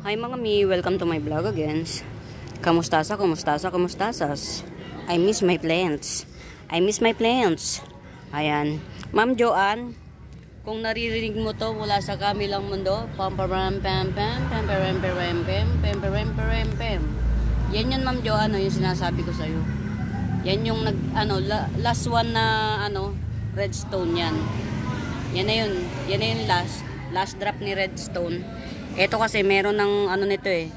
Hi mga mi, welcome to my vlog again. Kamustasa, kamustasa, kamustasas. I miss my plants. I miss my plants. Ayan. Ma'am Joanne, kung naririnig mo to mula sa kamilang mundo, pamparam pam pam pamparam param pam pamparam param pam. Yan yun Ma'am Joanne, yung sinasabi ko sa iyo. Yan yung last one na redstone yan. Yan na yun. Yan na yung last drop ni redstone. Ito kasi meron ng nito eh.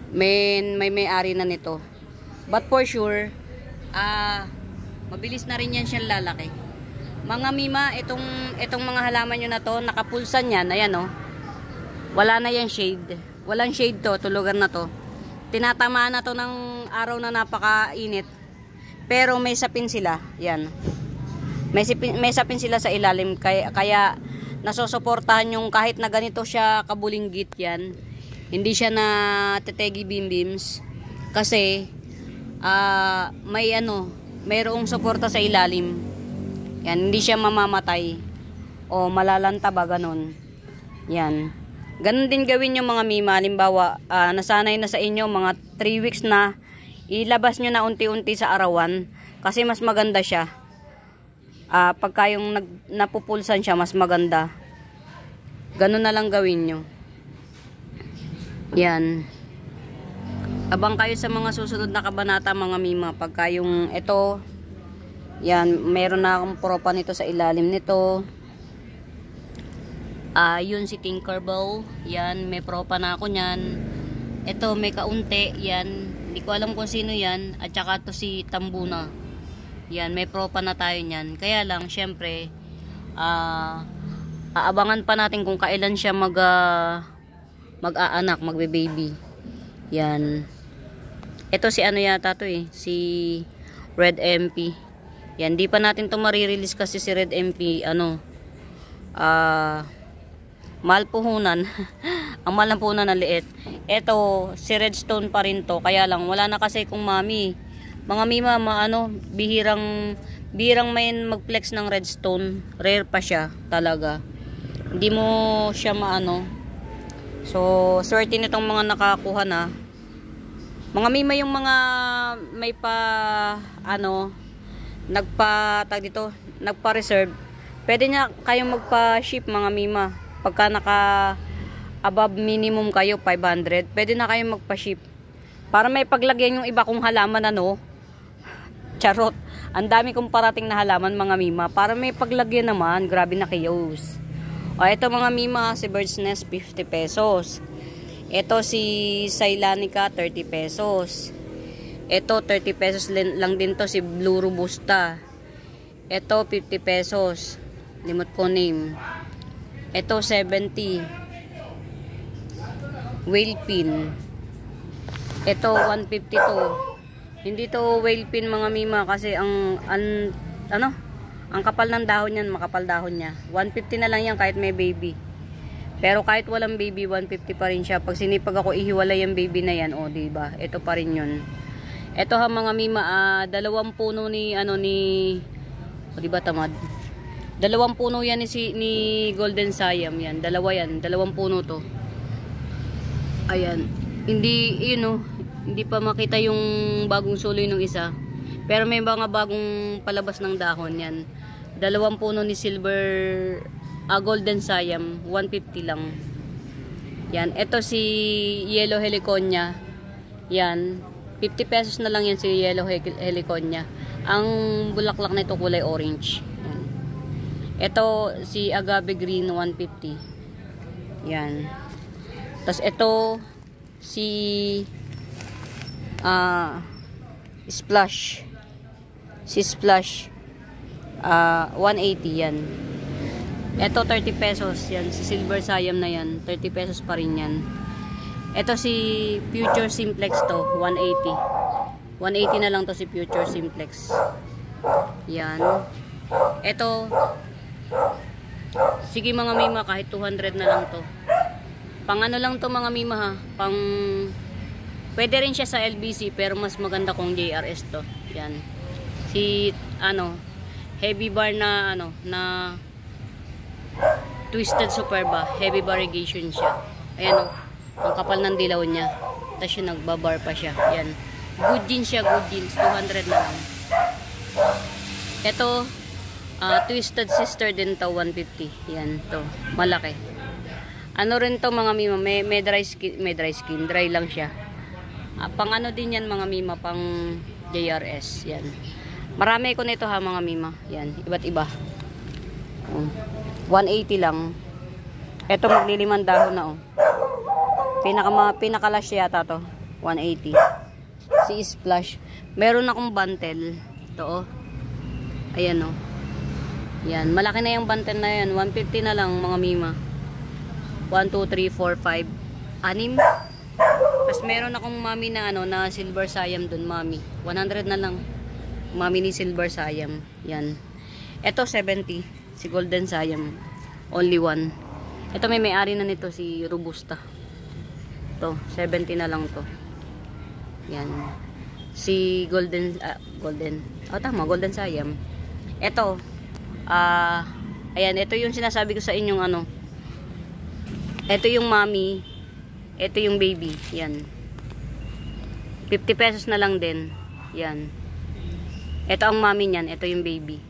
May-ari na nito. But for sure, mabilis na rin yan siyang lalaki. Mga mima, itong mga halaman nyo na to, nakapulsan yan. Ayan oh. Wala na yan shade. Walang shade to, tulugan na to. Tinatamaan na to ng araw na napakainit. Pero may sapin sila. Yan. May sapin sila sa ilalim. Kaya nasusuportahan yung kahit na ganito siya kabulinggit yan. Hindi siya na tetegi beams kasi mayroong suporta sa ilalim. Yan, hindi siya mamamatay o malalanta ba ganun. Yan. Ganun din gawin yung mga mima. Halimbawa, nasanay na sa inyo mga 3 weeks na, ilabas nyo na unti-unti sa arawan kasi mas maganda siya. Pagka yung napupulsan siya, mas maganda. Ganun na lang gawin nyo. Yan. Abang kayo sa mga susunod na kabanata mga mima. Pagka yung ito, yan, meron na akong propa nito sa ilalim nito. Yun si Tinkerbell. Yan, may propa na ako nyan. Ito, may kaunti. Yan, hindi ko alam kung sino yan. At saka to si Tambuna. Yan, may propa na tayo nyan. Kaya lang, syempre, aabangan pa natin kung kailan siya mag-aanak, magbe-baby. Yan. Ito si yata to eh, si Red MP. Yan, di pa natin to marirelease kasi si Red MP, mahal puhunan. Ang mahal ng puhunan na liit. Ito, si Redstone pa rin to. Kaya lang, wala na kasi kung mami. Mga mima, bihirang may mag-flex ng redstone. Rare pa siya, talaga. Hindi mo siya So, swerte nitong mga nakakuha na. Mga mima yung mga may nagpa-reserve. Pwede niya kayong magpa-ship mga mima. Pagka above minimum kayo, 500. Pwede na kayong magpa-ship. Para may paglagyan yung iba kong halaman Charot. Ang dami kong parating na halaman mga mima. Para may paglagyan naman. Grabe na kayos. O ito mga mima. Si Bird's Nest 50 pesos. Ito si Sailanica 30 pesos. Ito 30 pesos lang din to si Blue Robusta. Ito 50 pesos. Limot ko name. Ito 70. Whale pin. Ito 152. Hindi to whale pin mga mima kasi ang kapal ng dahon niyan, makapal dahon niya. 150 na lang yan kahit may baby. Pero kahit walang baby, 150 pa rin siya. Pag sinipag ako ihiwalay yung baby na yan, diba? Ito pa rin yun. Ito mga mima, 2 puno diba tamad? 2 puno yan ni Golden Siam yan. 2 yan, 2 puno to. Ayan. Hindi pa makita yung bagong suloy ng isa. Pero may mga bagong palabas ng dahon yan. 2 puno ni Golden Siam, 150 lang. Yan, ito si Yellow Heliconia. Yan, 50 pesos na lang yan si Yellow Heliconia. Ang bulaklak na ito kulay orange. Yan. Ito si Agave Green, 150. Yan. Tapos ito si Splash. Si Splash 180 yan. Ito 30 pesos yan. Si Silver Siam na yan. 30 pesos pa rin yan. Ito si Future Simplex to. 180. 180 na lang to si Future Simplex. Yan. Ito. Sige mga mima, kahit 200 na lang to. Pang lang to mga mima ha. Pwede rin siya sa LBC pero mas maganda kung JRS to. Yan. Si heavy bar na Twisted Superba, heavy variegation siya. Ayan Ang kapal ng dilaw niya. Tapos yung nagbabar pa siya. Yan. Good jeans siya, good jeans. 200 na lang. Ito, Twisted Sister din to, 150. Yan, to. Malaki. Ano rin to mga mima, may dry skin, dry lang siya. Pang ano din yan mga mima, pang JRS. Yan. Marami ko nito ha mga mima. Yan, iba't iba. 180 lang. Ito maglilimang dahon na oh. Pinakalas yata to. 180. Si Splash. Meron akong bantel. Ito oh. Ayan oh. Yan, malaki na yung bantel na yan. 150 na lang mga mima. 1, 2, 3, 4, 5, 6. Tapos meron akong mami na ano, na Silver Siam dun, mami. 100 na lang. Mami ni Silver Siam. Yan. Ito 70. Si Golden Siam. Only one. Ito may-ari na nito si Robusta. Ito, 70 na lang to. Yan. Si Golden Oh, tama, Golden Siam. Ito, ayan, ito yung sinasabi ko sa inyong ano. Ito yung mommy, ito yung baby. Yan. 50 pesos na lang din. Yan. Ito ang mommy niyan, ito yung baby.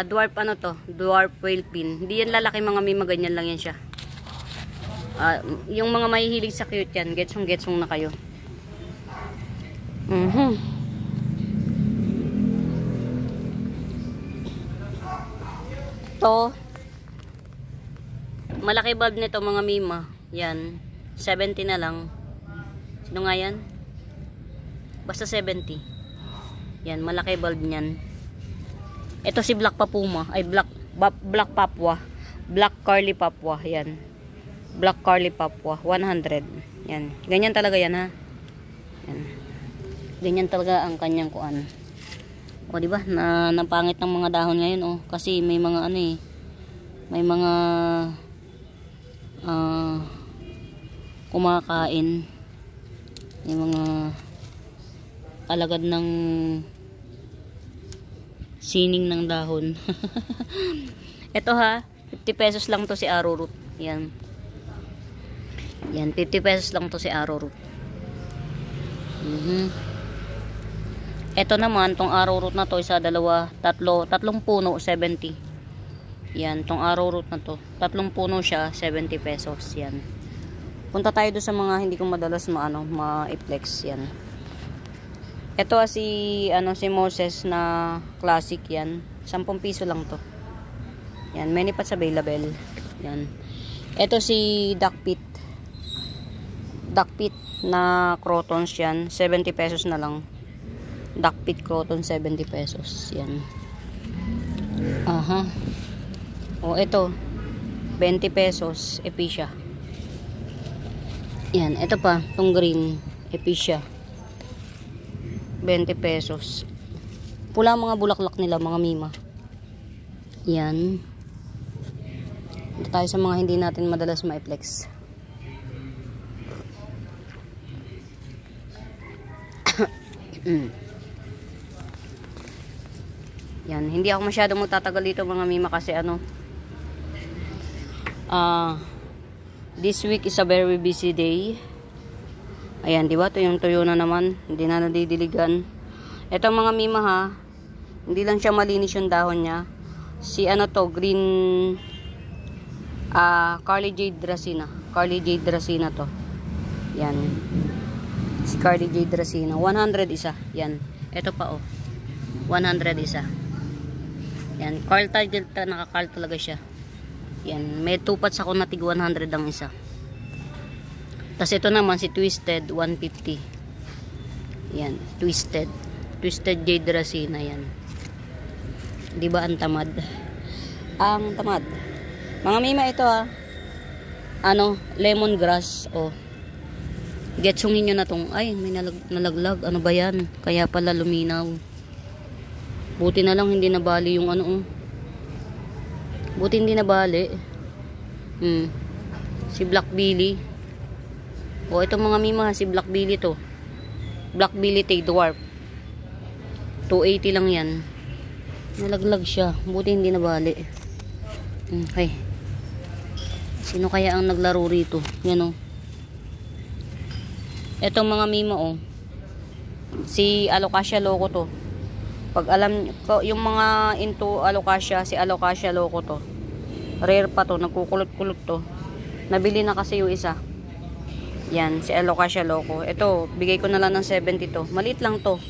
Dwarf ano to? Dwarf whale pin. Hindi yan lalaki mga mima, ganyan lang yan siya. Yung mga mahihilig sa cute yan, getsong na kayo. To, malaki bulb nito mga mima. Yan. 70 na lang. Sino nga yan? Basta 70. Yan. Malaki bulb niyan. Ito si Black Papuma. Ay, Black Papua. Black Curly Papua. Yan. Black Curly Papua. 100. Yan. Ganyan talaga yan ha. Yan. Ganyan talaga ang kanyang kuan. O diba? Napangit ng mga dahon ngayon oh. Kasi may mga ano eh. May mga kumakain. May mga alagad ng sining ng dahon. Ito ha, 50 pesos lang to si arrowroot. Yan. Yan, 50 pesos lang to si arrowroot. Ito naman, tong arrowroot na to, isa, dalawa, tatlong puno, 70. Yan, tong arrowroot na to. Tatlong puno siya, 70 pesos. Yan. Punta tayo doon sa mga hindi ko madalas ma-flex. Yan. Ito si Moses na classic yan. 10 piso lang to. Yan, many parts available. Yan. Ito si Duckpit. Duckpit na crotons yan. 70 pesos na lang. Duckpit croton 70 pesos. Yan. Aha. O ito 20 pesos Epicia. Yan, ito pa, tong green Epicia. 20 pesos. Pula mga bulaklak nila mga mima. Yan. Ito tayo sa mga hindi natin madalas ma-flex. Yan, hindi ako masyadong magtatagal dito mga mima kasi this week is a very busy day. Ayan, di ba? Tuyo na naman. Hindi na nadidiligan. Ito mga mima ha. Hindi lang siya malinis yung dahon niya. Si green Carly Jade Dracena. Carly Jade Dracena to. Yan. Si Carly Jade Dracena. 100 isa. Yan. Ito pa oh. 100 isa. Yan. Carl title, naka-carl talaga siya. Yan. May tupats ako na tig 100 ang isa. Tapos ito naman si Twisted 150. Yan, Twisted Jade Dracena yan. 'Di ba ang tamad? Ang tamad. Mga mima ito ha. Lemongrass oh. Getsungin niyo na tong ay may nalaglag. Ano ba yan? Kaya pala luminaw. Buti na lang hindi nabali yung Buti hindi nabali. Si Black Billy. O, itong mga mima, si Black Billy to. Black Billy Tay Dwarf. 280 lang yan. Nalaglag siya. Buti hindi nabali. Okay. Sino kaya ang naglaro rito? Yan o. Etong mga mima oh. Si Alocasia loco to. Pag alam ko yung mga into Alocasia, si Alocasia loco to. Rare pa to, nagkukulot-kulot to. Nabili na kasi yung isa. Yan, si Alocasia loco. Ito, bigay ko na lang ng 70 to. Maliit lang to.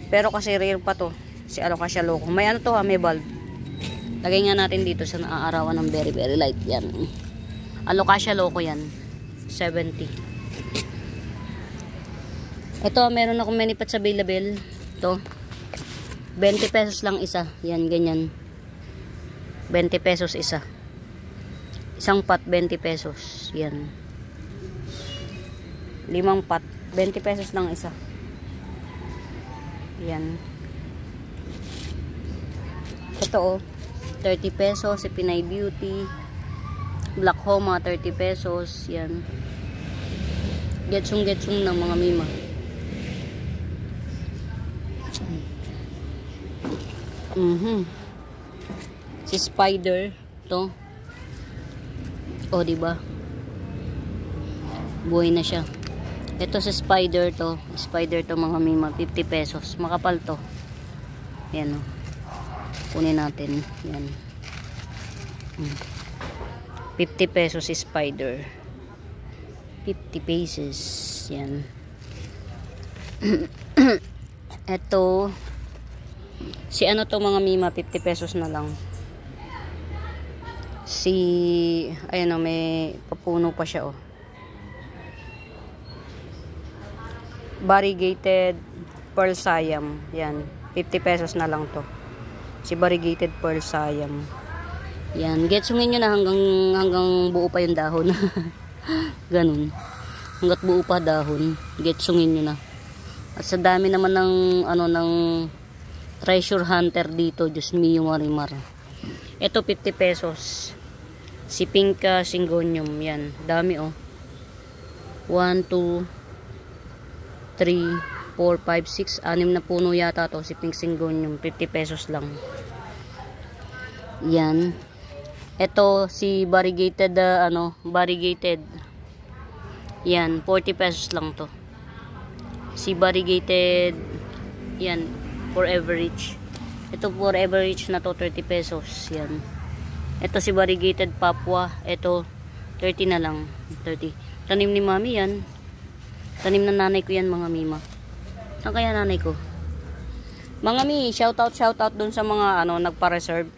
Pero kasi rare pa to. Si Alocasia loco. May ano to ha, may bulb. Lagay nga natin dito sa naaarawan ng very very light. Yan. Alocasia loco yan. 70. Ito, meron akong many pots available. Ito. 20 pesos lang isa. Yan, ganyan. 20 pesos isa. Isang pot, 20 pesos. Yan. 5 pot. 20 pesos lang isa. Yan. Ito, oh. 30 pesos. Si Pinay Beauty. Black Homa, 30 pesos. Yan. Getsong-getsong ng mga mima. Si Spider to. Oh, di ba? Buhay na siya. Ito si Spider to. Spider to mga mima, 50 pesos. Makapal to. Yan oh. Kunin natin. Yan. 50 pesos si Spider. 50 pesos. Yan. Ito si ano to mga mima, 50 pesos na lang. Si ayun oh, may papuno pa siya oh. Variegated Pearl Siam. Yan, 50 pesos na lang to. Si Variegated Pearl Siam. Yan, getsungin nyo na hanggang buo pa yung dahon. Ganun. Hanggat buo pa dahon, getsungin nyo na. At sa dami naman ng ano ng treasure hunter dito, Diyos mio marimar. Ito 50 pesos. Si Pinka Syngonium, yan. Dami oh. 1, 2, 3, 4, 5, 6, 6 na puno yata to. Si Pink Syngonium, 50 pesos lang. Yan. Ito si variegated variegated. Yan, 40 pesos lang to. Si variegated yan, Forever Rich. Ito Forever Rich na to, 30 pesos. Yan. Ito si variegated Papua. Ito 30 na lang. 30. Tanim ni mami yan. Tanim na nanay ko yan mga mima. Saan kaya nanay ko? Mga mi, shout out dun sa mga nagpa-reserve.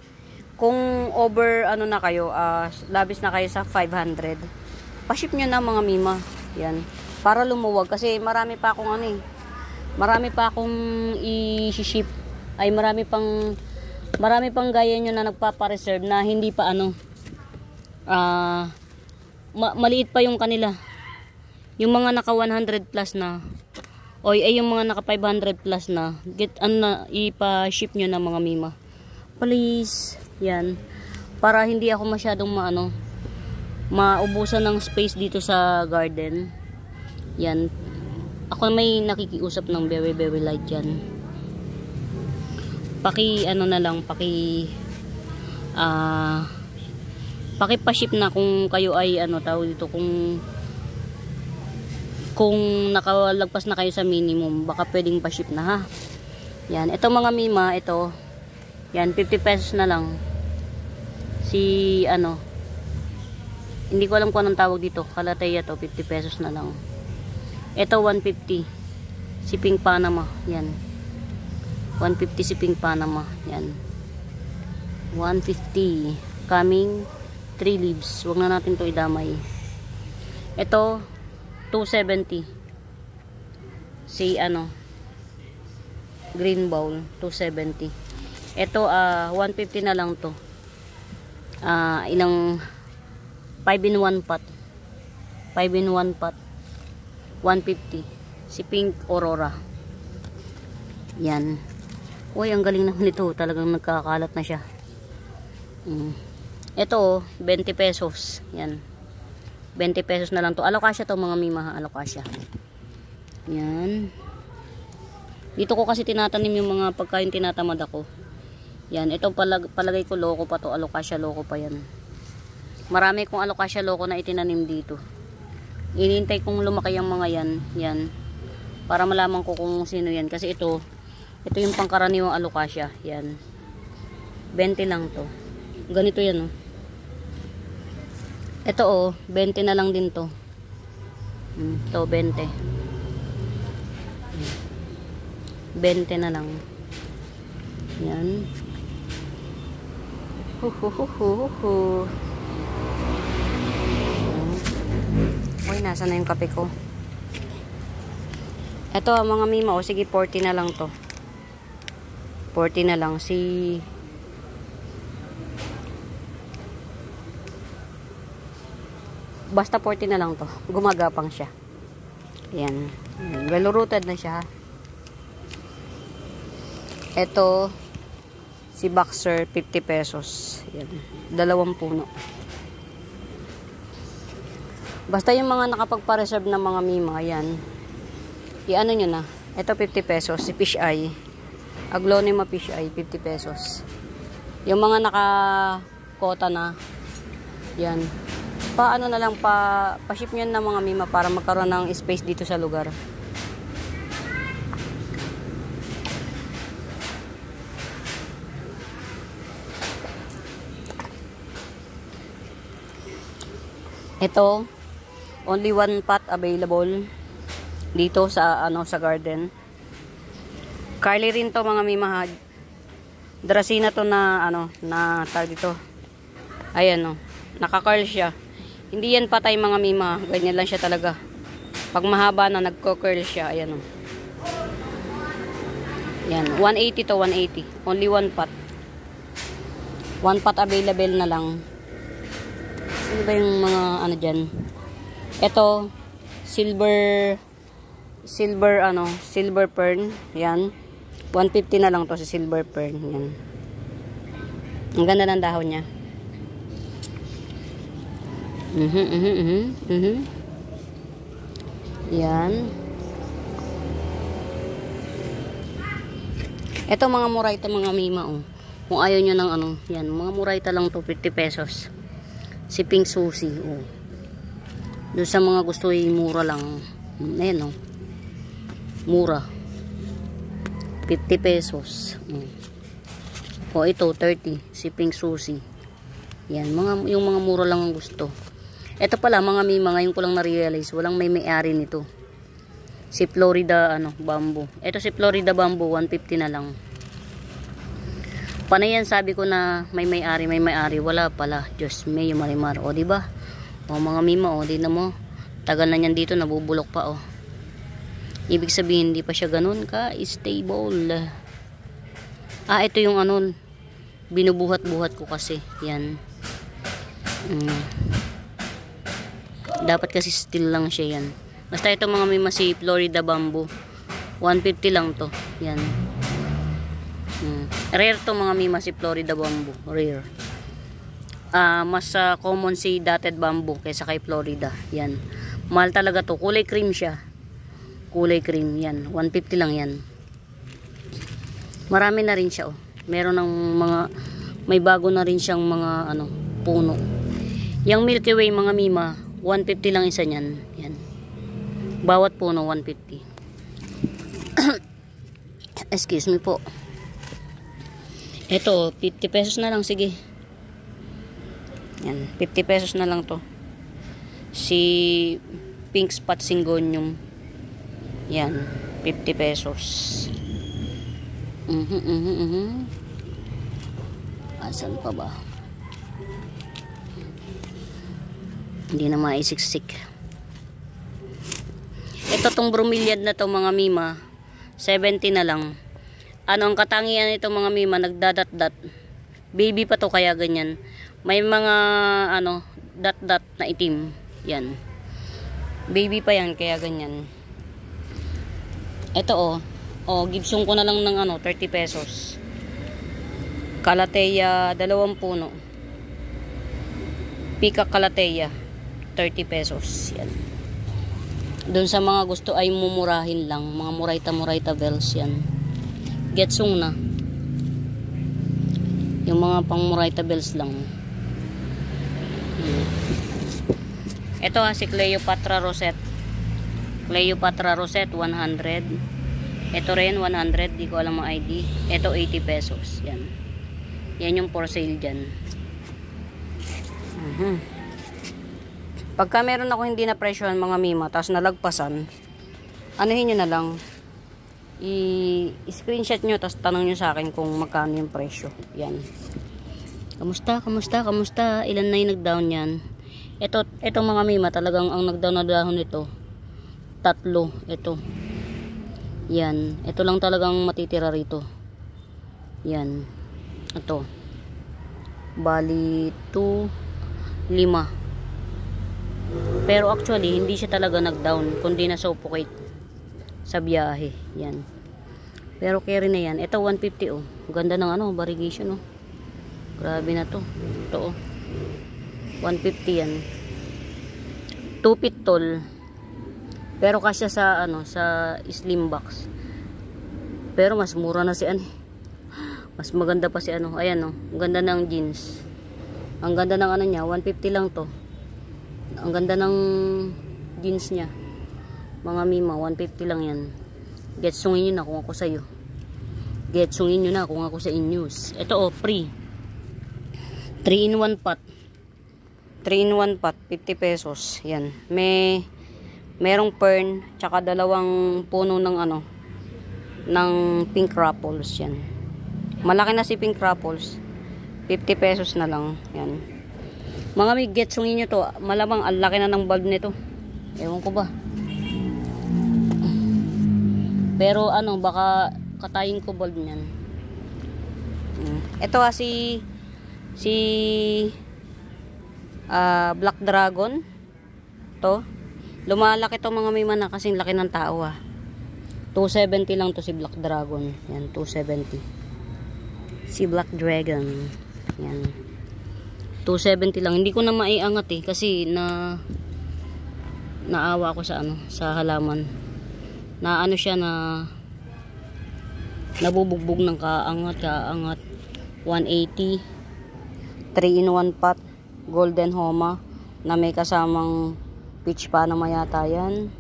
Kung over na kayo, labis na kayo sa 500. Pa-ship nyo na mga mima. Yan. Para lumuwag kasi marami pa akong marami pa akong i-ship. Ay marami pang gaya nyo na nagpapa-reserve na hindi pa maliit pa yung kanila. Yung mga naka 100 plus na yung mga naka 500 plus na ipa-ship nyo na mga mima. Please. Yan. Para hindi ako masyadong maubusan ng space dito sa garden. Yan. Ako may nakikiusap ng very very light yan. Pa-ship na kung kayo ay tawag dito, kung nakalagpas na kayo sa minimum, baka pwedeng pa-ship na ha. Yan, ito mga mima, ito. Yan, 50 pesos na lang. Si hindi ko alam kung anong tawag dito, Kalateya to, 50 pesos na lang. Ito 150. Si Pink Panama, yan. 150 si Pink Panama, yan. 150. Coming 3 leaves. Huwag na natin to idamay. Ito 270. Si green bowl 270. Ito 150 na lang to. Ilang 5 in 1 pot. 5 in 1 pot. 150. Si Pink Aurora. Yan. Uy, ang galing naman ito. Talagang nagkakalat na siya. Ito 20 pesos. Yan. 20 pesos na lang to. Alocasia to mga mima. Alocasia. Yan. Dito ko kasi tinatanim yung mga pagkain tinatamad ako. Yan. Ito palagay ko loko pa to. Alocasia loko pa yan. Marami kong Alocasia loko na itinanim dito. Inintay kong lumaki ang mga yan. Yan. Para malaman ko kung sino yan. Kasi ito yung pangkaraniwang alocasia. Yan. 20 lang to. Ganito yan, oh. Ito, oh. 20 na lang din to. Ito, 20. 20 na lang. Yan. Uy, nasa na yung kape ko? Ito, mga mima, o sige, 40 na lang to. 40 na lang. Basta 40 na lang to. Gumagapang siya. Yan. Well rooted na siya. Ito, si Boxer, 50 pesos. Yan. 2 puno. Basta yung mga nakapagpa-reserve ng mga mima, yan. I-ano nyo na. Ito, 50 pesos. Si Fish Eye. Aglonema Fish Eye, 50 pesos. Yung mga naka-kota na, yan. Paano na lang, pa-ship nyo na mga mima para magkaroon ng space dito sa lugar. Ito, only 1 pot available dito sa sa garden. Carly rin to mga mima. Dracena to na na tag dito. Ayan naka-curl siya. Hindi yan patay mga mima. Ganyan lang siya talaga. Pag mahaba na nagko-curl siya, ayan Yan, 180 to 180. Only 1 pot. 1 pot available na lang. Ano ba yung mga dyan? Ito, silver fern. Yan. 150 na lang to si silver fern. Yan. Ang ganda ng dahon niya. Yan. Ito mga murayta mga mima Kung ayaw nyo ng yan, mga murayta lang to 50 pesos. Si Pink Susie, Doon sa mga gusto mura lang. Ayan mura. 50 pesos. Ito 30, si Pink Susie. Yan, yung mga mura lang ang gusto. Ito pala mga mima, ngayon ko lang na-realize, walang may-ari nito. Si Florida bamboo. Ito si Florida bamboo, 150 na lang. Panay yan, sabi ko na may-ari, wala pala. Diyos, may marimar, di ba? Mga mima, di na mo. Tagal na niyan dito, nabubulok pa, Ibig sabihin, hindi pa siya ganun ka-stable. Ito yung binubuhat-buhat ko kasi. Yan. Dapat kasi still lang siya yan. Basta ito mga mima si Florida bamboo. 150 lang to. Yan. Rare to mga mima si Florida bamboo. Rare. Mas common si dotted bamboo kaysa kay Florida. Yan. Mahal talaga to. Kulay cream siya. Kulay cream. Yan. 150 lang yan. Marami na rin siya Meron ng may bago na rin siyang mga puno. Yung Milky Way mga mima, 150 lang isa niyan. Yan. Bawat puno 150. Excuse me po. Ito, 50 pesos na lang, sige. Yan, 50 pesos na lang to. Si Pink Spot Syngonium. Yan, 50 pesos. Asan pa ba? Hindi na maisiksik. Ito tong bromeliad na to mga mima, 70 na lang. Ang katangian nito mga mima, nagdadat-dat. Baby pa to kaya ganyan. May mga dot-dot na itim. Yan. Baby pa yan kaya ganyan. Ito Gibson ko na lang ng 30 pesos. Calathea, 2 puno. Peacock Calathea, 30 pesos. Yan. Doon sa mga gusto ay mumurahin lang. Mga murayta bells yan. Getsong na. Yung mga pang murayta bells lang. Ito si Cleopatra Rosette. Cleopatra Rosette 100. Ito rin 100, di ko alam ang ID. Ito 80 pesos. Yan. Yan yung for sale dyan. Pagka meron ako hindi na presyohan mga mima, tapos nalagpasan, anuhin nyo na lang, i-screenshot nyo, tapos tanong nyo sa akin kung magkano yung presyo. Yan. Kamusta? Ilan na yung nag-down yan? Ito mga mima, talagang ang nag-down na dahon nito, 3. Ito. Yan. Ito lang talagang matitira rito. Yan. Ito. Bali 2, 5. Pero actually, hindi siya talaga nag-down, kundi na suffocate sa biyahe. Yan. Pero carry na yan. Ito 150 oh. Ganda ng variegation oh. Grabe na to. Ito oh. 150 yan. 2 feet tall. Pero kasya sa sa slim box. Pero mas mura na si mas maganda pa si ayan oh. Ang ganda ng jeans. Ang ganda ng niya, 150 lang to. Ang ganda ng jeans niya. Mga mima, 150 lang yan. Getsungin nyo na kung ako sa'yo. Getsungin nyo na kung ako sa inyos. Ito oh, free. 3-in-1 pot. 3-in-1 pot, 50 pesos. Yan. Merong fern, tsaka 2 puno ng ng pink ruffles. Yan. Malaki na si pink ruffles. 50 pesos na lang. Yan. Mga may getsungin nyo to. Malamang ang laki na ng bulb nito. Ewan ko ba. Pero baka katayin ko bulb niyan. Ito si Black Dragon. To. Lumalaki to mga mima na kasing laki ng tao 270 lang to si Black Dragon. Yan, 270. Si Black Dragon. Yan. 270 lang. Hindi ko na maiangat kasi naawa ako sa halaman. Na siya na nabubugbog ng kaangat. 180. 3-in-1 pot. Golden Homa na may kasamang peach Panama yata yan.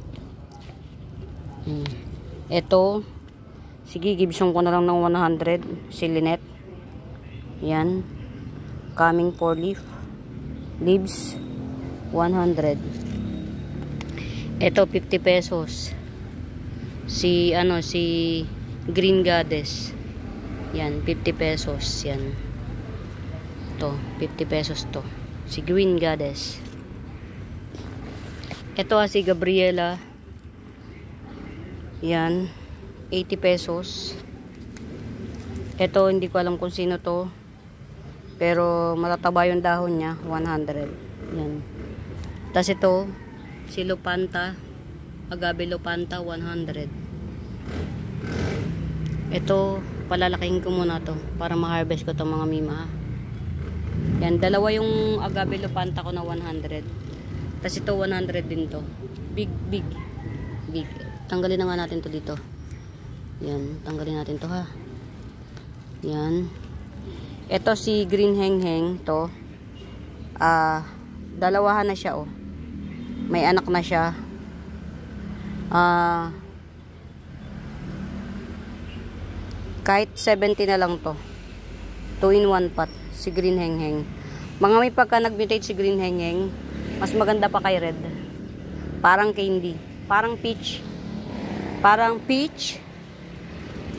Ito. Sige, Gibson ko na lang ng 100. Si Lynette. Yan. Coming 4 leaves 100. Ito 50 pesos. Si Green Goddess. Yan 50 pesos yan. Ito 50 pesos to. Si Green Goddess. Ito si Gabriela. Yan 80 pesos. Ito hindi ko alam kung sino to. Pero matataba yung dahon niya, 100. Yan. Tapos ito, si Lupanta, Agave Lupanta, 100. Ito, palalaking ko muna to para ma-harvest ko to mga mima. Yan, 2 yung Agave Lupanta ko na 100. Tapos ito, 100 din to. Big. Tanggalin na nga natin to dito. Yan, tanggalin natin to ha. Yan. Ito si Green Hengheng to. Dalawahan na siya oh. May anak na siya. Kahit 70 na lang to. 2-in-1 pot si Green Hengheng. Mga may pagka nag-mutate si Green Hengheng, mas maganda pa kay red. Parang candy, parang peach.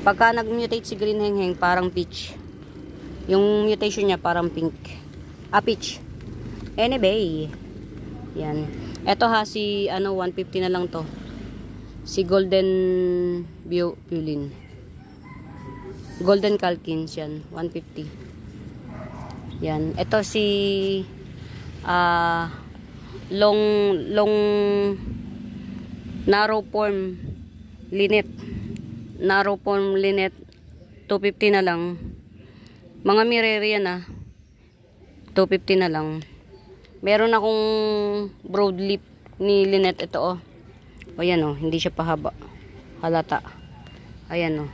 Pagka nag-mutate si Green Hengheng, parang peach. Yung mutation niya parang pink. Peach. Anyway. Yan. Ito si 150 na lang to. Si Golden Violin. Golden Calkins yan. 150. Yan. Ito si long narrow form Lynette. Narrow form Lynette. 250 na lang. Mga mirere yan 250 na lang. Meron akong broad leaf ni Lynette ito oh. O yan oh, hindi siya pahaba. Halata. Ayan oh.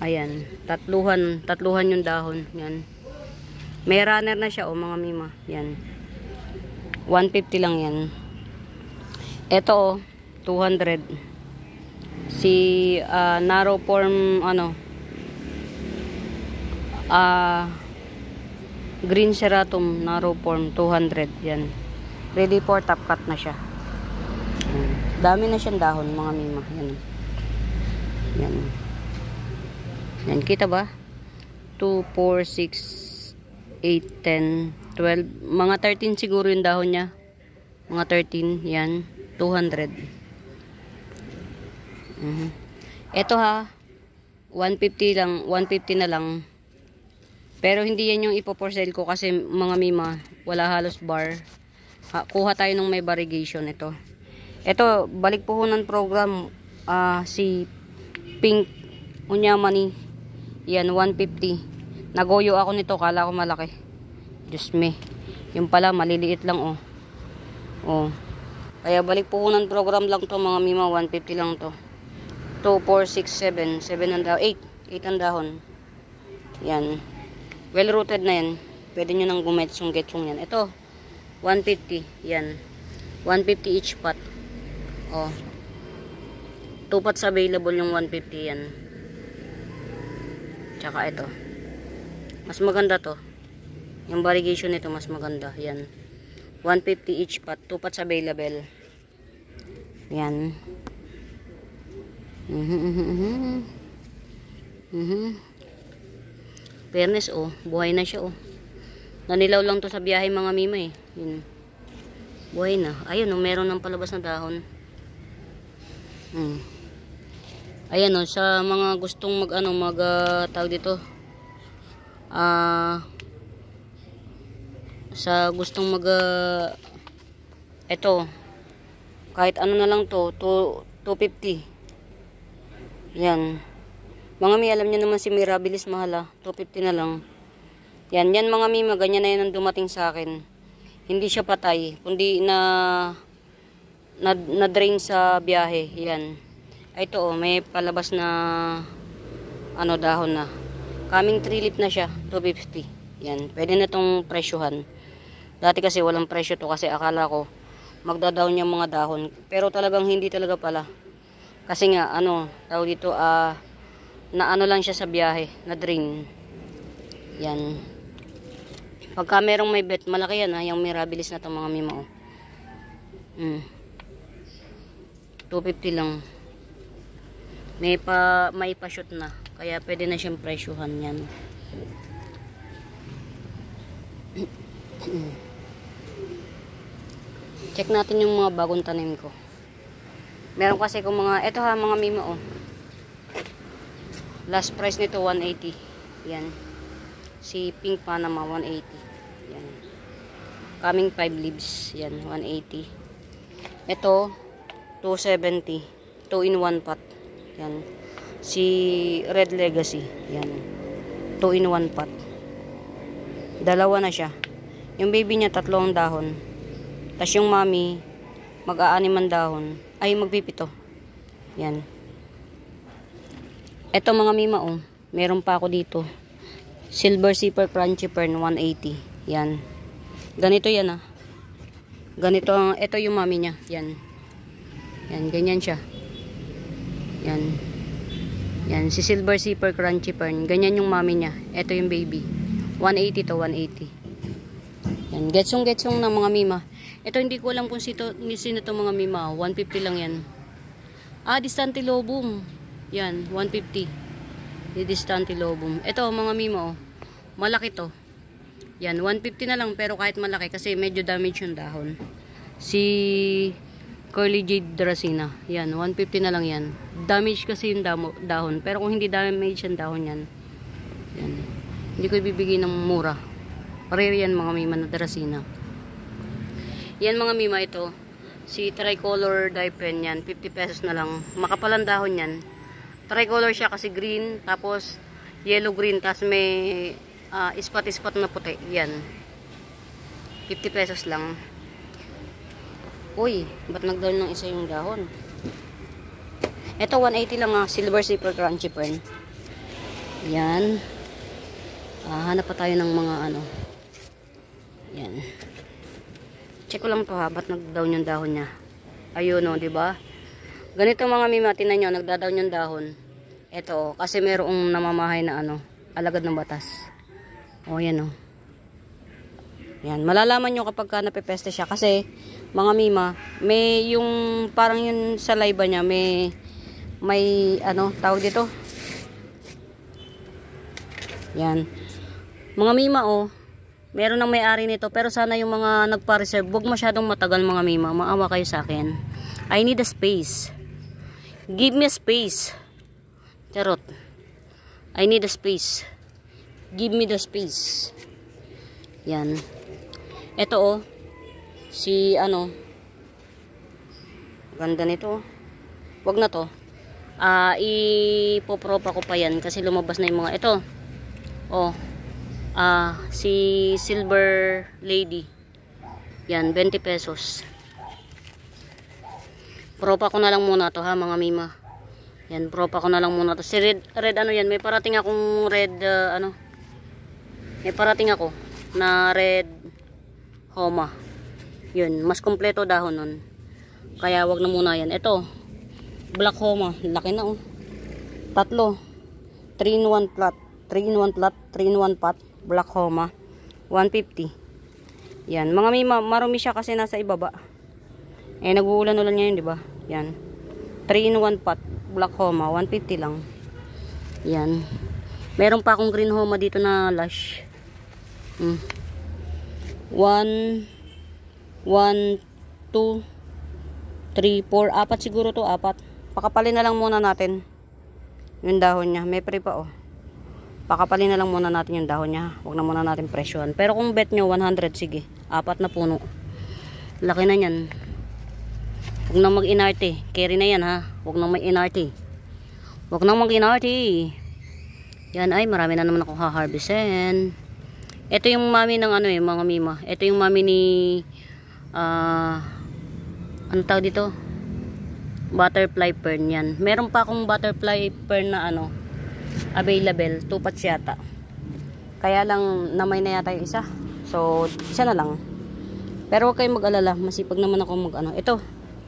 Ayan, tatluhan yung dahon. Yan. May runner na siya oh mga mima. Yan. 150 lang yan. Ito, 200. Si narrow form, green ceratum, narrow form, 200. Yan. Ready for top cut na siya. Dami na siyang dahon, mga mima. Yan. Yan. Yan, kita ba? 2, 4, 6, 8, 10, 12. Mga 13 siguro yung dahon niya. Mga 13. Yan. 200. Ito ha. 150 lang. 150 na lang. Pero hindi yan yung ipo-for-sale ko kasi mga mima, wala halos bar. Kuha tayo ng may variegation ito. Ito, balik puhunan program. Si Pink Unyamani. Yan, 150. Nagoyo ako nito, kala ko malaki. Diyos me. Yung pala, maliliit lang oh. Oh. Kaya balik puhunan program lang to mga mima, 150 lang to. 2, 4, 6, 7. 7 ang dahon. 8 ang dahon. Yan. Well rooted na yan. Pwede nyo nang gumetsong-getsong yan. Ito, 150. Yan. 150 each pot. Oh. 2 pots available yung 150 yan. Tsaka ito. Mas maganda to. Yung variegation nito mas maganda. Yan. 150 each pot. 2 pots available. Yan. Fairness oh. Buhay na siya oh. Nanilaw lang to sa biyahe mga mima eh. Yun. Buhay na. Ayun oh. Meron ng palabas na dahon. Ayan o, sa mga gustong tawag dito, sa gustong eto, kahit ano na lang to, 250. Yan. Mga mi, alam nyo naman si Mirabilis mahala, 250 na lang. Yan mga mi, ganyan na yan ang dumating sa akin. Hindi siya patay, kundi na-drain sa biyahe. Yan. Ito oh, may palabas na dahon na. Coming 3 leaf na siya, 250. Yan, pwede na tong presyuhan. Dati kasi walang presyo to kasi akala ko magda-down yung mga dahon. Pero talagang hindi talaga pala. Kasi nga tawag dito na lang siya sa biyahe, na drain. Yan. Pagka merong may bet, malaki yan yung Mirabilis na to mga mima oh. 250 lang. May pa-shoot na. Kaya pwede na siyang presyuhan yan. Check natin yung mga bagong tanim ko. Meron kasi kung eto ha mga mima oh. Last price nito 180. Yan. Si Pink Panama 180. Yan. Coming 5 leaves. Yan 180. Ito 270. 2 in 1 pot. Yan. Si Red Legacy. Yan. 2 in 1 pot. Dalawa na siya. Yung baby niya 3 dahon. Tapos yung mommy mag-6 dahon. Ay magpipito. Yan. Ito mga mima oh. Meron pa ako dito. Silver Zipper Crunchy Fern 180. Yan. Ganito yan ah. Ganito ito yung mommy niya. Yan. Yan. Ganyan siya. Yan. Yan. Si Silver Zipper Crunchy Fern. Ganyan yung mommy niya. Ito yung baby. 180 to 180. Yan. Getsong-getsong ng mga mima. Ito hindi ko alam kung sino to mga mima. 150 lang yan. Distante lobum. Yan. 150. Di distante lobum. Ito mga mima oh. Malaki to. Yan. 150 na lang pero kahit malaki kasi medyo damage yung dahon. Si Curly Jade Dracena. Yan, 150 na lang yan. Damage kasi yung dahon. Pero kung hindi damage yung dahon yan, yan. Hindi ko ibibigay ng mura. Rare yan mga mima na Dracena. Yan mga mima ito. Si Tricolor Dye Pen yan. 50 pesos na lang. Makapalang dahon yan. Tricolor siya kasi green. Tapos yellow-green. Tapos may ispat-ispat na puti. Yan. 50 pesos lang. Uy, ba't nag-down ng isa yung dahon? Ito, 180 lang Silver Zipper Crunchy Fern. Yan. Hanap pa tayo ng mga Yan. check ko lang to ha, ba't nag-down yung dahon niya. Ayun o, diba? Ganito mga mima, tinan nyo, nagda-down yung dahon. Ito, kasi merong namamahay na ano, alagad ng batas. O, yan o. Yan, malalaman nyo kapag ka napepeste siya. Kasi, mga mima, may yung, parang yun sa saliva niya, may, ano, tawag dito. Yan. Mga mima o, meron ng may-ari nito, pero sana yung mga nagpa-reserve, huwag masyadong matagal mga mima, maawa kayo sa akin. I need a space. Give me a space. Charot. I need a space. Give me the space. Yan. Ito oh. Si ano. Ganda nito. Wag na to. Ipopropa ko pa yan kasi lumabas na yung mga ito. Oh. Si Silver Lady. Yan, 20 pesos. Propa ko na lang muna to ha mga mima. Yan, propa ko na lang muna to. Si red ano yan, may parating akong red ano. May parating ako na red homa. Yun, mas kompleto dahon nun. Kaya wag na muna yan. Ito, black homa, laki na oh. Tatlo. 3 in 1 plot. 3 in 1 plot, 3 in 1 pot, black homa. 150. Yan, mga mima, marumi siya kasi nasa ibaba. Eh nag-uulan-ulan ngayon, di ba? Yan. 3 in 1 pot, black homa, 150 lang. Yan. Meron pa akong green homa dito na lush. 1 2 3 4 4 siguro to, 4. Pakapalin na lang muna natin yung dahon niya. May pre pa oh. Pakapalin na lang muna natin yung dahon niya. Huwag na muna natin presyohan. Pero kung bet nyo 100, sige. 4 na puno. Laki na yan. Huwag nang mag-inarte. Carry na yan ha. Huwag nang mag-inarte. Huwag nang mag-inarte. Yan ay marami na naman ako ha-harvestin. Ito yung mami ng ano mga mima. Ito yung mami ni ano tawag dito? Butterfly fern yan. Meron pa akong butterfly fern na ano available. 2 pots yata. Kaya lang namay na yata yung isa. So isa na lang. Pero huwag kayong mag-alala. Masipag naman ako mag ano. Ito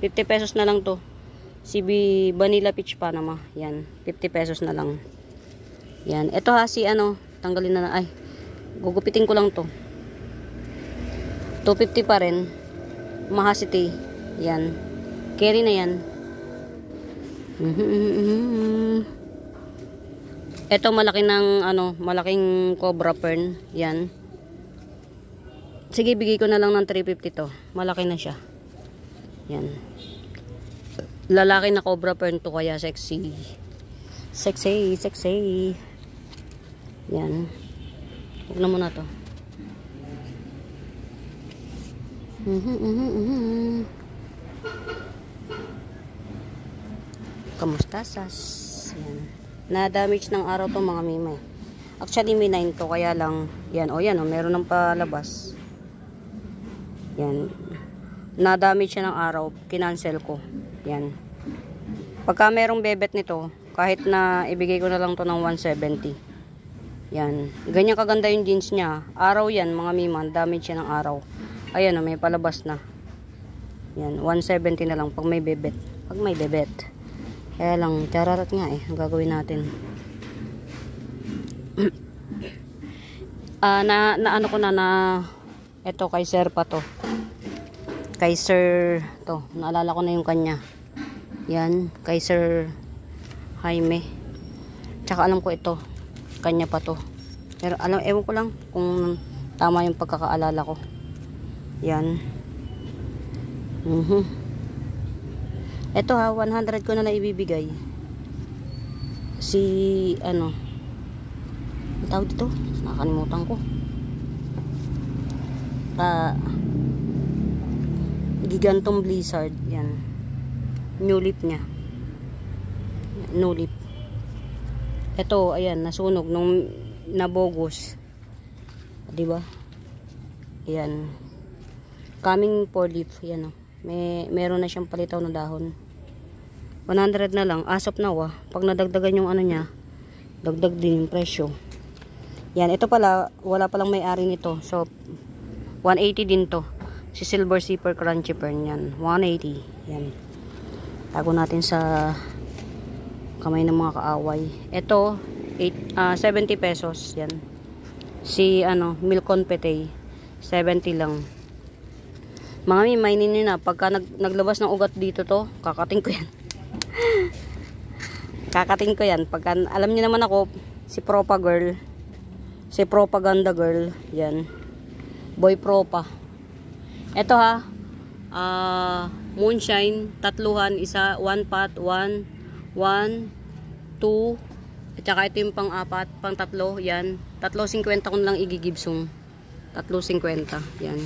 50 pesos na lang to. CB Vanilla Peach Panama. Yan. 50 pesos na lang. Yan. Ito ha si ano. Tanggalin na ay. Gugupitin ko lang to. 250 pa rin. Mahasiti. Yan. Carry na yan. Ito malaki ng ano. Malaking cobra fern. Yan. Sige bigay ko na lang ng 350 to. Malaki na siya. Yan. Lalaki na cobra fern to kaya sexy. Sexy, sexy. Yan. Huwag na muna to. Kamusta sas? Yan. Na-damage ng araw to mga mime. Actually may 9 to kaya lang yan. O yan o. Meron ng palabas. Yan. Na-damage siya ng araw. Kinancel ko. Yan. Pagka merong bebet nito, kahit na ibigay ko na lang to ng 170. Yan. Ganyan kaganda yung jeans niya. Araw yan mga mima. Damage siya ng araw. Ayan o. May palabas na. Yan. 170 na lang pag may bebet. Pag may bebet. Kaya lang. Tararat nga eh. Ang gagawin natin. na ano ko na eto kay sir pa to. Kay Sir to, naalala ko na yung kanya. Yan, kay Sir Jaime. Tsaka alam ko ito, kanya pa to. Pero ewan ko lang kung tama yung pagkakaalala ko. Yan. Ito ha, 100 ko na ibibigay. Si ano, ang tawag dito? Nakakalimutan ko. Gigantong blizzard. Yan. New leaf niya. New leaf. Ito, ayan, nasunog nung nabogos. Diba? Ayan. Coming 4 leaf. Yan o. Meron na siyang palitaw na dahon. 100 na lang. Asop na wa. Pag nadagdagan yung ano niya, dagdag din yung presyo. Yan. Ito pala, wala palang may-ari nito. So, 180 din to. Si Silver Zipper Crunchy Fern yan. 180. Yan. Tago natin sa kamay ng mga kaaway. Ito, 70 pesos. Yan. Si, Milk Confete. 70 lang. Mga mi, mainin nyo na. Pagka naglabas ng ugat dito to, kakating ko yan. Kakating ko yan. Pagka, alam niyo naman ako, si Propa Girl. Si Propaganda Girl. Yan. Boy Propa. Ito ha. Moonshine. Tatluhan. Isa. 1 pot. 1. 1. 2. At saka ito yung pang-apat. Pang-tatlo. Yan. 3.50 ko lang igigibsong. 3.50. Yan.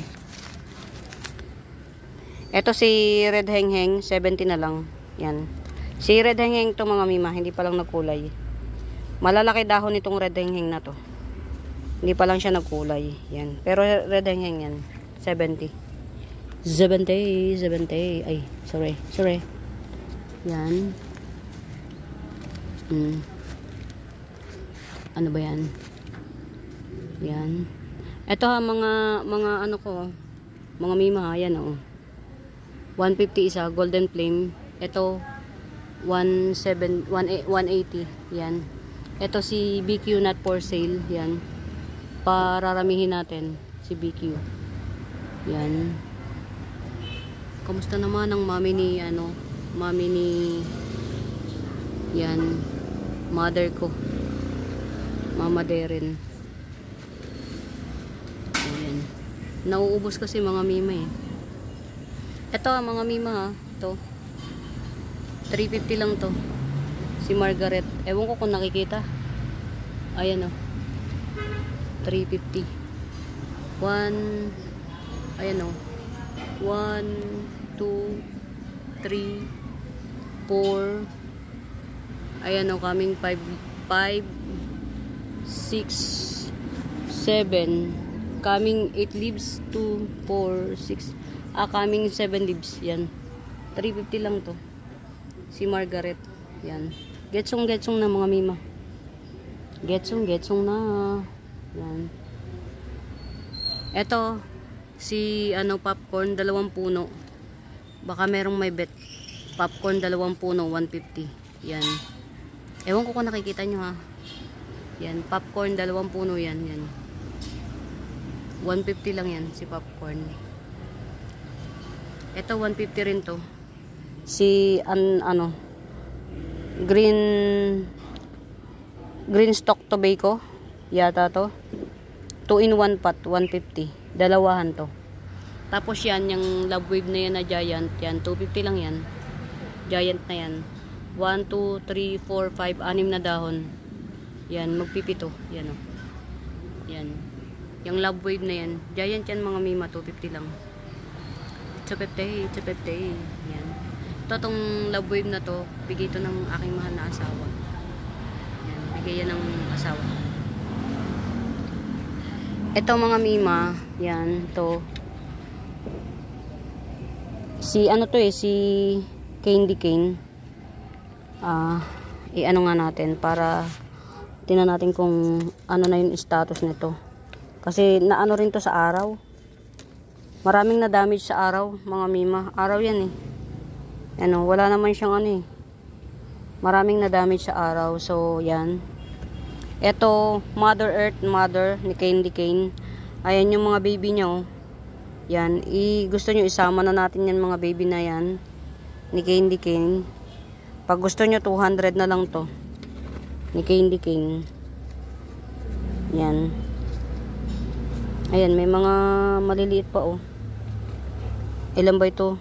Ito si Red Hengheng. 70 na lang. Yan. Si Red Hengheng to mga mima. Hindi pa lang nagkulay. Malalaki dahon itong Red Hengheng na to. Hindi pa lang siya nagkulay. Yan. Pero Red Hengheng yan. 70. 70. Ay, sorry. Yan. Ano ba yan? Yan. Ito ha, mga ano ko. Mga mima ha. Yan o. 150 isa. Golden Flame. Ito, 180. Yan. Ito si BQ Not For Sale. Yan. Pararamihin natin si BQ. Yan. Kamusta naman ang mami ni yan, mother ko, Mama Darren. Ayan. Nauubos kasi mga mima eh. Ito mga mima ha. Ito 350 lang to. Si Margaret. Ewan ko kung nakikita. Ayan o. 350. Ayan o. 1, 2, 3, 4. Ayan o. Kaming 5, 6, 7. Kaming 8 leaves. 2, 4, 6. Kaming 7 leaves. Yan. 350 lang to. Si Margaret. Yan. Getsong na mga mima. Getsong na. Yan. Ito, si popcorn, 2 puno. Baka merong may bet. Popcorn, 2 puno, 150. Yan. Ewan ko kung nakikita nyo ha. Yan, popcorn, 2 puno yan. Yan. 150 lang yan, si popcorn. Ito, 150 rin to. Si, green stock tobacco yata to. 2 in 1 pot, 150. Dalawahan to. Tapos yan, yung Love Wave na yan na giant, yan 250 lang yan. Giant na yan. 1, 2, 3, 4, 5, 6 na dahon. Yan, magpipito. Yan o. Yan. Yung Love Wave na yan. Giant yan mga mima, 250 lang. 250. Yan. Ito tong Love Wave na to, bigay ito ng aking mahal na asawa. Yan, bigay yan ng asawa. Ito mga mima, yan, to. Si Candy Cane. I-ano nga natin para tingnan natin kung ano na yung status nito. Kasi naano rin to sa araw. Maraming na damage sa araw, mga mima. Araw yan eh. Wala naman siyang maraming na damage sa araw. So, yan. Ito, Mother Earth, Mother ni Candy Cane. Ayan yung mga baby niya, oh. Yan. Gusto nyo, isama na natin yan, mga baby na yan. Ni Candy Cane. Pag gusto nyo, 200 na lang to. Ni Candy Cane. Yan. Ayan, may mga maliliit pa, oh. Ilan ba ito?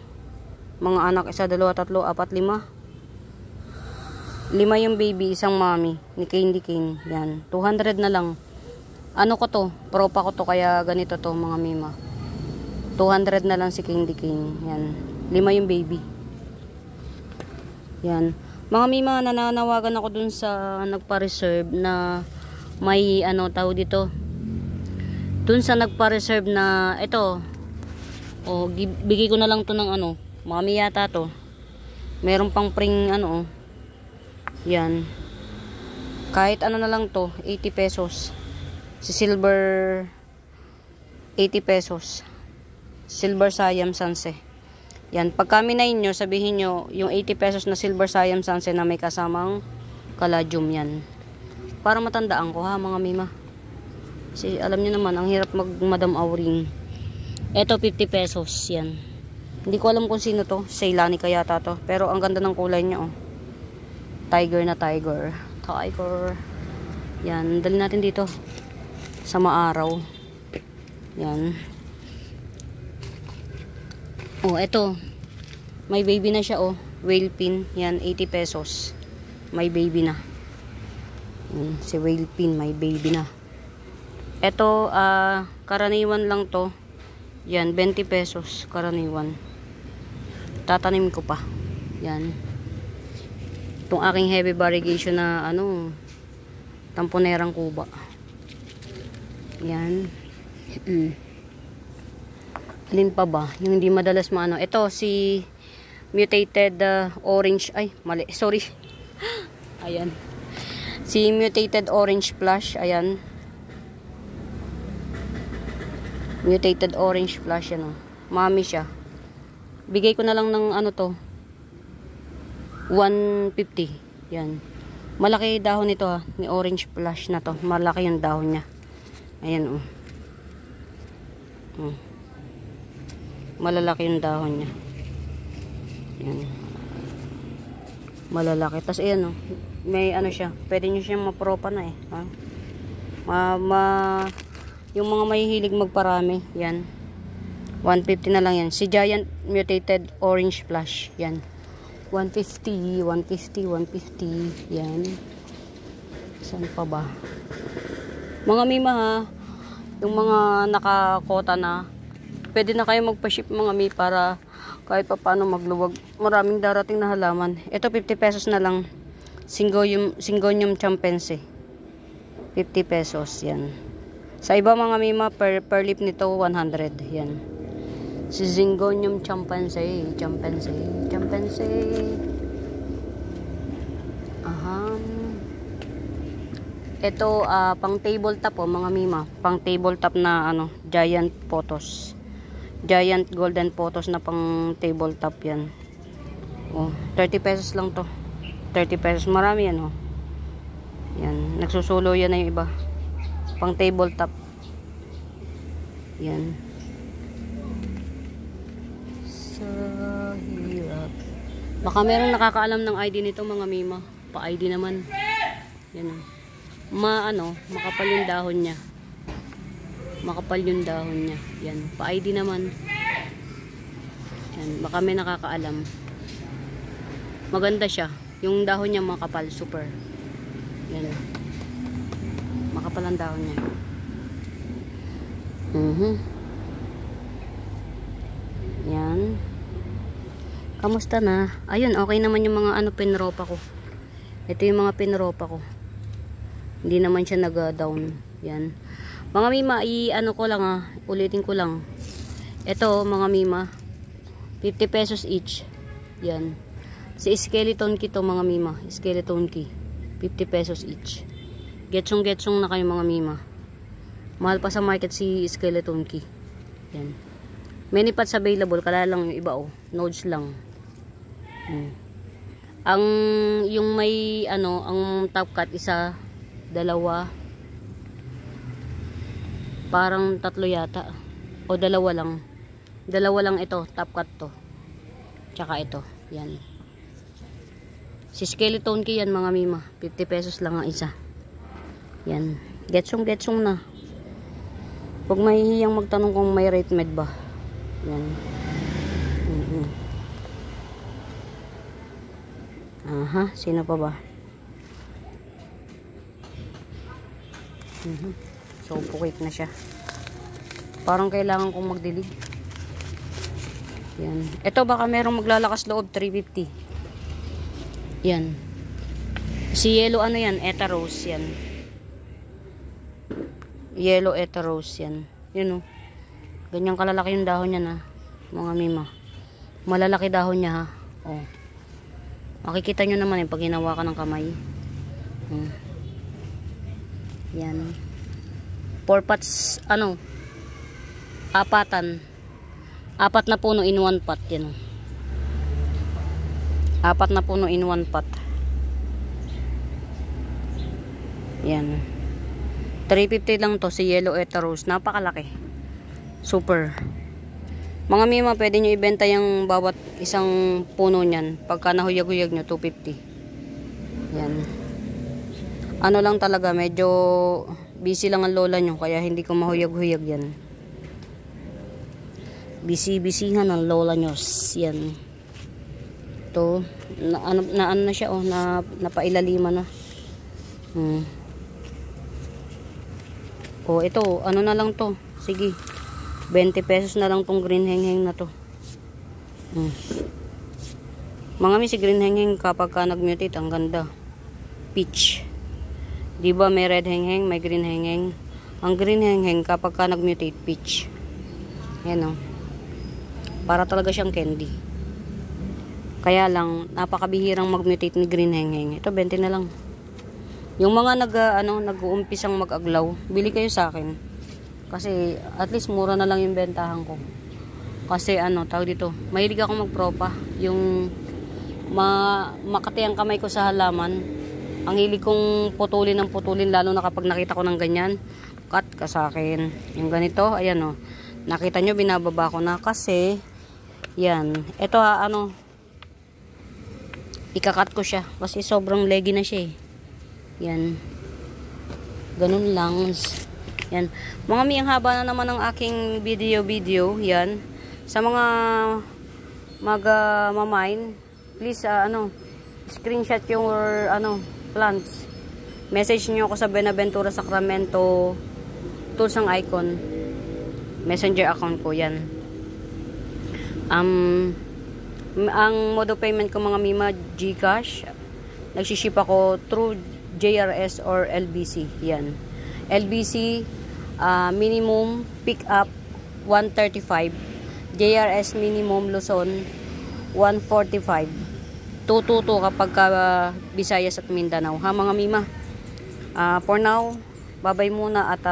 Mga anak, 1, 2, 3, 4, 5. 5 yung baby, isang mommy ni Candy Cane. Yan, 200 na lang. Ano ko to? Propa ko to, kaya ganito to mga mima. 200 na lang si Candy Cane. Yan, 5 yung baby. Yan. Mga mima, nananawagan ako dun sa nagpa-reserve na may tawag dito. Dun sa nagpa-reserve na ito. Bigay ko na lang to ng mami yata to. Meron pang pring yan. Kahit na lang to, 80 pesos. Si Silver 80 pesos. Silver Siam Sanse. Yan, pag kami na inyo, sabihin nyo, yung 80 pesos na Silver Siam Sanse na may kasamang caladium yan. Para matandaan ko ha, mga mima. Kasi alam nyo naman, ang hirap mag Madam Auring. Eto, 50 pesos, yan. Hindi ko alam kung sino to, Ceylani kaya to. Pero ang ganda ng kulay niya, oh. Tiger na tiger. Tiger. Yan, dali natin dito. Sa maaraw. Yan. Oh, eto. May baby na siya, oh. Whale pin. Yan, 80 pesos. May baby na. Si whale pin, may baby na. Eto, karaniwan lang to. Yan, 20 pesos. Karaniwan. Tatanim ko pa. Yan. Itong aking heavy variegation na, tamponerang kuba. Yan. Alin pa ba? Yung hindi madalas maano. Ito, si mutated orange. Ay, mali. Sorry. Ayan. Si mutated orange flush. Ayan. Mutated orange flush. Yan, oh. Mami siya. Bigay ko na lang ng to. 150. Yan. Malaki dahon nito ha. Ni orange flush na to. Malaki yung dahon niya. Ayan, oh. Malalaki yung dahon niya. Yan. Malalaki. Tapos ayan, oh. May siya. Pwede nyo siyang mapropa na eh. Ha? Yung mga mahihilig magparami. Yan. 150 na lang yan. Si Giant Mutated Orange Flush. Yan. 150. 150. 150. Yan. Saan pa ba? Mga mima ha. Yung mga nakakota na. Pwede na kayo magpa-ship mga mi para kahit pa paano magluwag. Maraming darating na halaman. Ito 50 pesos na lang. Syngonium champensy. 50 pesos. Yan. Sa iba mga mima per leaf nito 100. Yan. Si Syngonium champensy. Champensy. Aha. Ito pang tabletop mga mima. Pang tabletop na giant photos. Giant golden photos na pang tabletop yan. Oh, 30 pesos lang to. 30 pesos. Marami yan, oh. Yan. Nagsusulo yan na yung iba. Pang tabletop. Yan. Sa hirap. Baka merong nakakaalam ng ID nito mga mima. Pa-ID naman. Yan, oh. Makapal yung dahon niya. Makapal yung dahon niya. Yan. Pa-ID naman. Yan. Baka may nakakaalam. Maganda siya. Yung dahon niya makapal. Super. Yan. Makapal ang dahon niya. Yan. Kamusta na? Ayun. Okay naman yung mga pinropa ko. Ito yung mga pinropa ko. Hindi naman siya nag-down. Yan. Mga mima, ko lang ulitin ko lang. Ito, mga mima, 50 pesos each. Yan. Si skeleton key to, mga mima. Skeleton key. 50 pesos each. Getsong na kayo, mga mima. Mahal pa sa market si skeleton key. Yan. Many pots available. Kala lang yung iba, oh. Nodes lang. Yung may, ang top cut, isa, dalawa, parang tatlo yata o dalawa lang ito, top cut to tsaka ito, yan si skeleton key yan mga mima, 50 pesos lang ang isa. Yan, getsong na. Huwag mahihiyang magtanong kung may rate med ba. Yan. Aha, sino pa ba? So, pukit na siya. Parang kailangan kong magdilig. Yan. Ito baka merong maglalakas loob, 350. Yan. Si yellow yan, Eta Rose yan. Yellow Eta Rose yan. Yun, oh. Ganyan kalalaki yung dahon niya na. Mga mima. Malalaki dahon niya ha. Oh. Makikita nyo naman pag ginawa ka ng kamay. Yan. 4 pots, apatan. 4 na puno in 1 pot. Yan. 4 na puno in 1 pot. Yan. 350 lang to si Yellow Eta Rose. Napakalaki. Super. Mga mima, pwede nyo ibenta yung bawat isang puno nyan. Pagka nahuyag-huyag nyo, 250. Yan. Ano lang talaga, medyo busy lang ang lola nyo. Kaya hindi ko mahuyag-huyag yan. Busy-busyhan ang lola nyo. Yan. Ito. Ano na siya, oh. Napailalima na. Oh, ito. Ano na lang to. Sige. 20 pesos na lang tong green heng-heng na to. Mga mi, si green heng-heng kapag ka nag-mutate, ang ganda. Peach. Diba may red heng-heng, may green heng-heng. Ang green heng-heng kapag ka nag-mutate, peach. Yan o. Para talaga siyang candy. Kaya lang, napakabihirang mag-mutate ni green heng-heng. Ito, 20 na lang. Yung mga nag-uumpisang mag-aglaw, bili kayo sa akin. Kasi at least mura na lang yung bentahan ko. Kasi tawag dito, mahilig ako magpropa. Yung makati ang kamay ko sa halaman. Ang hilig kong putulin ng putulin, lalo na kapag nakita ko ng ganyan. Cut ka sa akin. Yung ganito, ayan o. Nakita nyo, binababa ko na kasi yan. Ito ikakat ko siya kasi sobrang leggy na siya eh. Yan. Ganun lang. Yan. Mga mi, ang haba na naman ng aking video. Yan. Sa mga mamine, please screenshot yung plants. Message niyo ako sa Benaventura Sacramento tools ang icon. Messenger account ko yan. Ang mode of payment ko mga mima, GCash. Nagsiship ako through JRS or LBC. Yan. LBC minimum pick up 135, JRS minimum Luzon 145, 222 kapag Visayas at Mindanao, ha mga mima. For now, babay muna at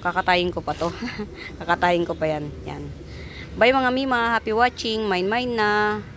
kakatayin ko pa to. Kakatayin ko pa yan. Bye mga mima, happy watching. Mine na.